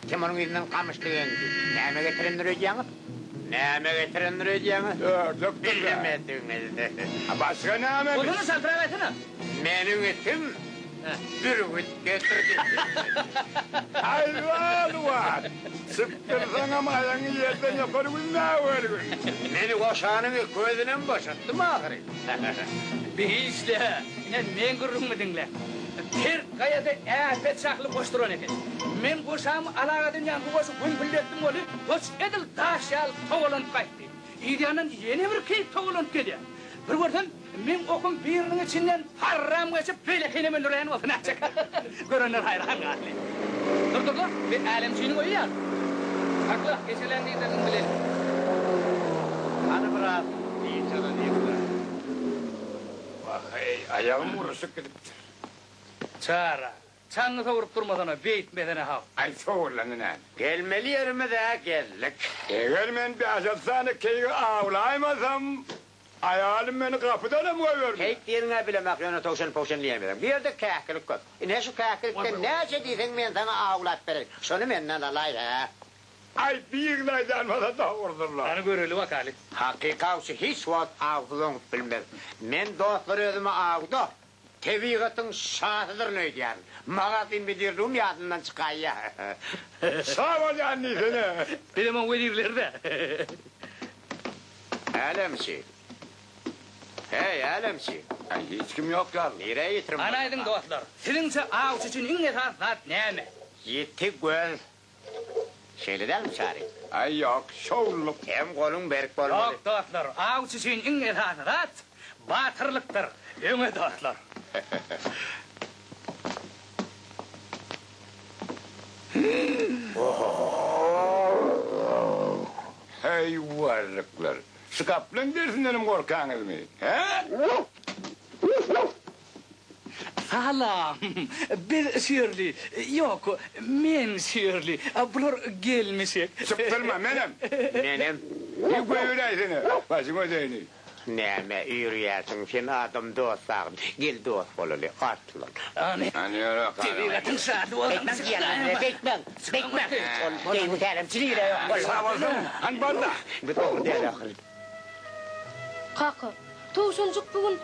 Kim onun yüzünden kamışlı yendi. Näme getirendir öýýäňiz? Näme getirendir öýýäňiz? Ördük Bilmediňiz. Başka näme? Onu saldırarak etsene. Meniň etim bir güt getirdi. Hayvan var. Sıktırsan ama ayağını yerden yapar günler var. Meni goşanyny gözünden boşatdym ahyrı. Bihisle. Inen men gurrunmu dinle. Bir gayada äpet saklı koşturan eken. Men goşam alagadın yan goşu gümbülletdim oli. Goş edil daşal toğulanıp kaytdı. İdyanın yeni bir keyip toğulanıp geldi. Bir gördün, men okun birinin içinden harram geçip böyle kenemen nurayan oldu näçek. Görenler hayran gatly. Dur. Bir alemçinin oyu ya. Haklı, geçelendiği de bilelim. Hadi biraz iyi çalın. Vay ayağım vuruşup gidip. Çara. Çanlı soğurup durmadan beyitmedene hav. Ay soğurlanın ha. Gelmeli yerime de geldik. Eğer ben bir aşatsana keyi ağlaymasam ayağım beni kapıdan mı koyuyor? Keyik yerine bile makyonu tavşan diyemedim. Bir yerde kahkilik koy. Ne şu kahkilikte nece diysen ben sana ağlat verir. Şunu menden alaydı ha. Ay bir laydan bana da vurdurlar. Hani görülü vakali. Hakikavşı hiç vaat ağzılığını bilmez. Men dostları özüme ağdı. Tevigatın şahıdır neydi yani. Mağazin bidirdiğim yadından çıkay ya. Sağ ol annesine. Bilemem verirler de. Alemsi. Hey alemsi. Ay hiç kim yok ya. Nereye yitirim? Anaydın dostlar. Sizinse ağaç için in esas zat neyme? Yetti göz. Şeyle der mi çare? Ay yok şovluk. Hem kolun berk bolmalı. Yok dostlar. Ağaç için in esas zat batırlıktır. Öme dostlar. Hey varlıklar. Sıkaplan dersinlerim korkanız mı? He? Salam. Bir sürli. Yok, men sürli. Bular gelmişek. Sıktırma menem. Nenem. Bir koyuyorsun. Başım ödeyini. Neme yürüyersin sen adam dost sağın. Gel dost bolali atlan. Hani öyle Tevigatın saati oldu. Bekmem. Deyim terim çiliği de yok. Sağ olsun. Han banda. Bir doğru değil ahır. Kaka, tavşancık bugün